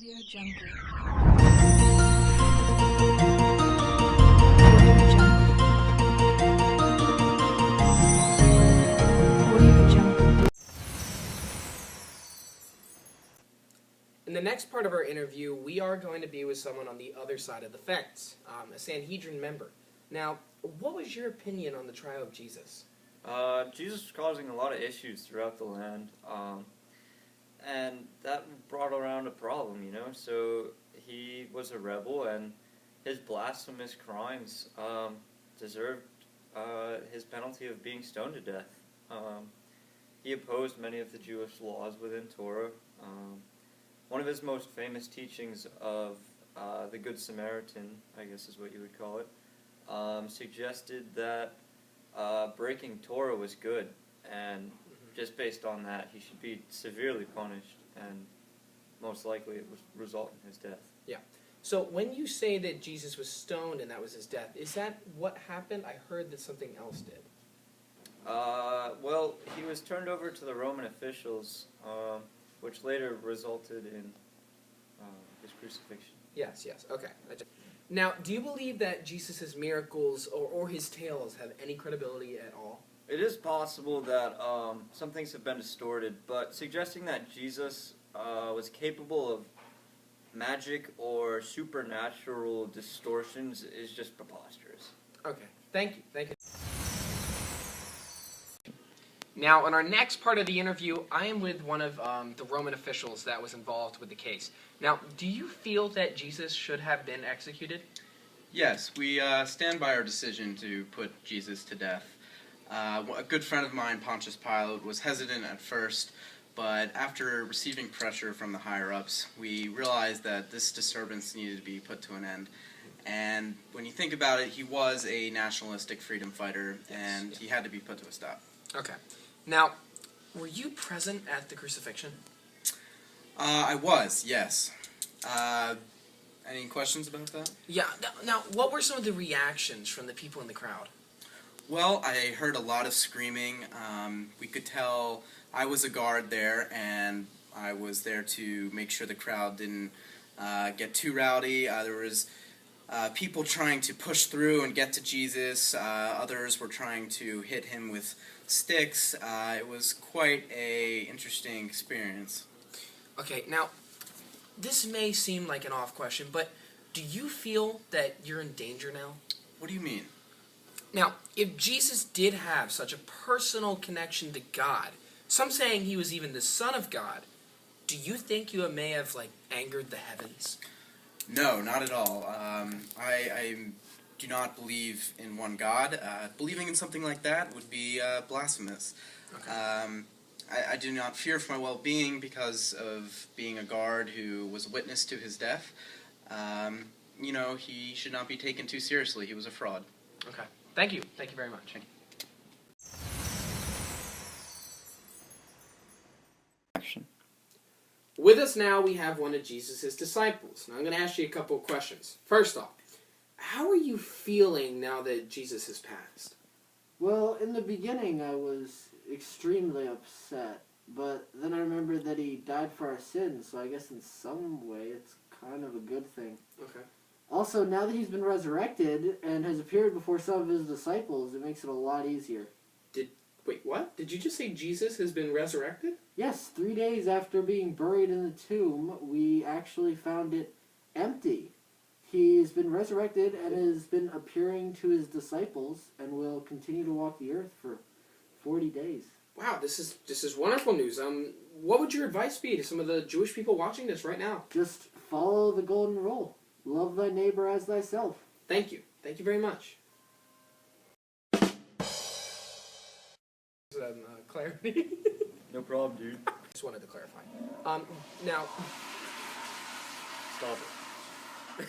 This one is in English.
Audio Jungle. Audio Jungle. Audio Jungle. In the next part of our interview, we are going to be with someone on the other side of the fence, a Sanhedrin member. Now, what was your opinion on the trial of Jesus? Jesus was causing a lot of issues throughout the land, and that brought around a problem, So he was a rebel, and his blasphemous crimes deserved his penalty of being stoned to death. He opposed many of the Jewish laws within Torah. One of his most famous teachings of the Good Samaritan, I guess is what you would call it, suggested that breaking Torah was good, and just based on that, he should be severely punished, and most likely it would result in his death. Yeah. So when you say that Jesus was stoned and that was his death, is that what happened? I heard that something else did. Well, he was turned over to the Roman officials, which later resulted in his crucifixion. Yes, okay. Now, do you believe that Jesus' miracles or his tales have any credibility at all? It is possible that some things have been distorted, but suggesting that Jesus was capable of magic or supernatural distortions is just preposterous. Okay, thank you. Now, in our next part of the interview, I am with one of the Roman officials that was involved with the case. Now, do you feel that Jesus should have been executed? Yes, we stand by our decision to put Jesus to death. A good friend of mine, Pontius Pilate, was hesitant at first, but after receiving pressure from the higher-ups, we realized that this disturbance needed to be put to an end. And when you think about it, he was a nationalistic freedom fighter, and he had to be put to a stop. Okay. Now, were you present at the crucifixion? I was, yes. Any questions about that? Yeah. Now, what were some of the reactions from the people in the crowd? Well, I heard a lot of screaming. We could tell I was a guard there, and I was there to make sure the crowd didn't get too rowdy. There was people trying to push through and get to Jesus. Others were trying to hit him with sticks. It was quite an interesting experience. Okay, now, this may seem like an off question, but do you feel that you're in danger now? What do you mean? Now, if Jesus did have such a personal connection to God, some saying he was even the Son of God, do you think you may have, angered the heavens? No, not at all. I do not believe in one God. Believing in something like that would be blasphemous. Okay. I do not fear for my well-being because of being a guard who was a witness to his death. He should not be taken too seriously. He was a fraud. Okay. Thank you. Thank you very much. Action. With us now, we have one of Jesus' disciples. Now, I'm going to ask you a couple of questions. First off, how are you feeling now that Jesus has passed? Well, in the beginning, I was extremely upset, but then I remembered that he died for our sins, so I guess in some way it's kind of a good thing. Okay. Also, now that he's been resurrected and has appeared before some of his disciples, it makes it a lot easier. Wait, what? Did you just say Jesus has been resurrected? Yes, 3 days after being buried in the tomb, we actually found it empty. He's been resurrected and has been appearing to his disciples and will continue to walk the earth for 40 days. Wow, this is wonderful news. What would your advice be to some of the Jewish people watching this right now? Just follow the golden rule. Love thy neighbor as thyself. Thank you. Thank you very much. Clarity? No problem, dude. Just wanted to clarify. Now... Stop it.